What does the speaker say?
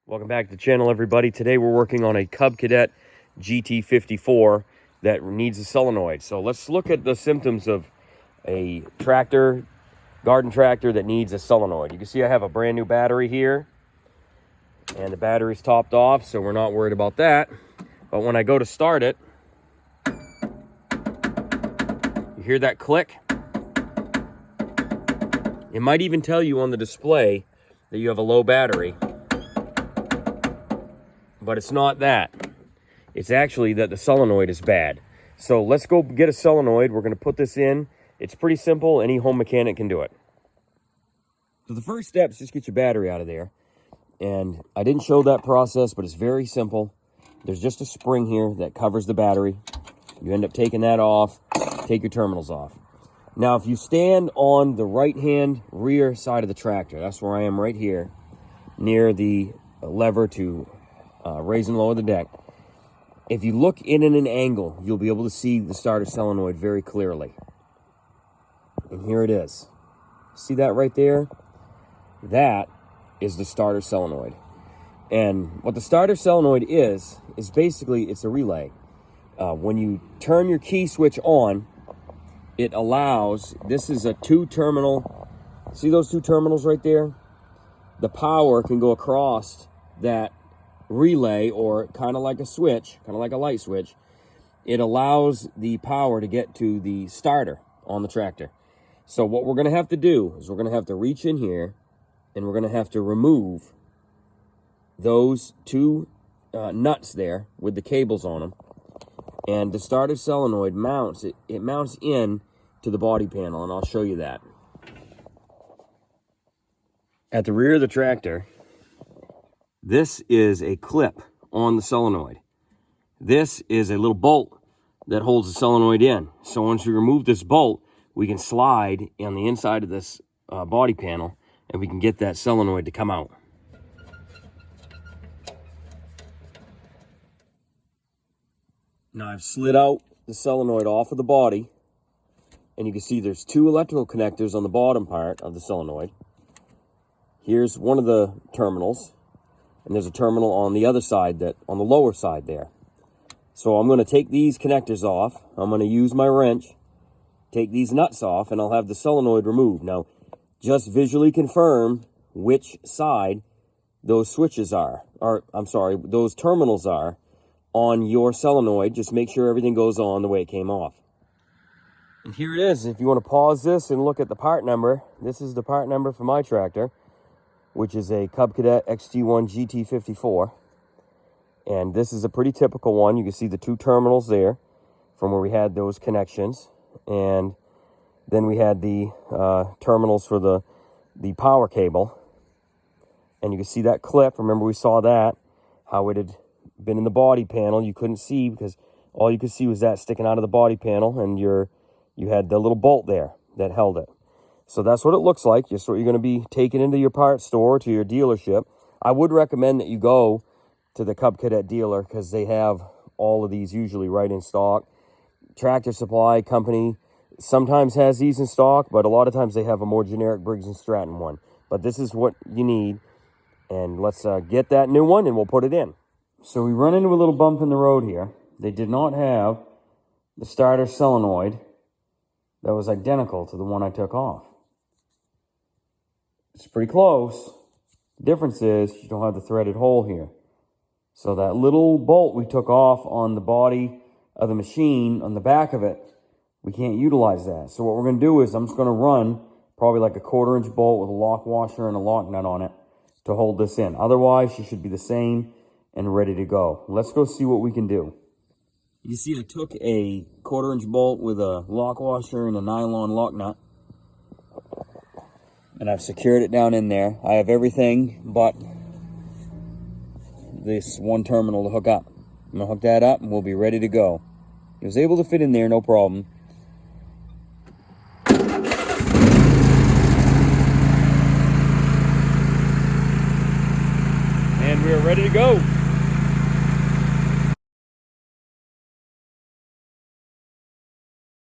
Welcome back to the channel, everybody. Today we're working on a Cub Cadet GT54 that needs a solenoid. So let's look at the symptoms of a tractor, garden tractor that needs a solenoid. You can see I have a brand new battery here, and the battery's topped off, so we're not worried about that. But when I go to start it, you hear that click? It might even tell you on the display that you have a low battery. But it's not that. It's actually that the solenoid is bad. So let's go get a solenoid. We're going to put this in. It's pretty simple. Any home mechanic can do it. So the first step is just get your battery out of there. And I didn't show that process, but it's very simple. There's just a spring here that covers the battery. You end up taking that off. Take your terminals off. Now, if you stand on the right-hand rear side of the tractor, that's where I am right here, near the lever to raise and lower the deck. If you look in at an angle, you'll be able to see the starter solenoid very clearly. And here it is. See that right there? That is the starter solenoid. And what the starter solenoid is basically, it's a relay. When you turn your key switch on, it allows, this is a 2-terminal, see those 2 terminals right there? The power can go across that relay, or kind of like a switch, kind of like a light switch. It allows the power to get to the starter on the tractor. So what we're going to have to do is we're going to have to reach in here and we're going to have to remove those 2 nuts there with the cables on them. And the starter solenoid mounts, it mounts in to the body panel, and I'll show you that. At the rear of the tractor, this is a clip on the solenoid. This is a little bolt that holds the solenoid in. So once we remove this bolt, we can slide on the inside of this body panel, and we can get that solenoid to come out. Now I've slid out the solenoid off of the body, and you can see there's 2 electrical connectors on the bottom part of the solenoid. Here's one of the terminals. And there's a terminal on the other side, on the lower side there. So I'm going to take these connectors off. I'm going to use my wrench, take these nuts off, and I'll have the solenoid removed. Now, just visually confirm which side those switches are, or I'm sorry, those terminals are on your solenoid. Just make sure everything goes on the way it came off. And here it is. If you want to pause this and look at the part number, this is the part number for my tractor, which is a Cub Cadet XT1 GT54. And this is a pretty typical one. You can see the 2 terminals there from where we had those connections. And then we had the terminals for the power cable. And you can see that clip. Remember, we saw that, how it had been in the body panel. You couldn't see because all you could see was that sticking out of the body panel, and you had the little bolt there that held it. So that's what it looks like. Just what you're going to be taking into your parts store, to your dealership. I would recommend that you go to the Cub Cadet dealer because they have all of these usually right in stock. Tractor Supply Company sometimes has these in stock, but a lot of times they have a more generic Briggs & Stratton one. But this is what you need. And let's get that new one and we'll put it in. So we run into a little bump in the road here. They did not have the starter solenoid that was identical to the one I took off. It's pretty close. The difference is you don't have the threaded hole here. So that little bolt we took off on the body of the machine, on the back of it, we can't utilize that. So what we're going to do is I'm just going to run probably like a 1/4-inch bolt with a lock washer and a lock nut on it to hold this in. Otherwise, she should be the same and ready to go. Let's go see what we can do. You see I took a 1/4-inch bolt with a lock washer and a nylon lock nut, and I've secured it down in there. I have everything but this one terminal to hook up. I'm going to hook that up and we'll be ready to go. It was able to fit in there, no problem. And we are ready to go.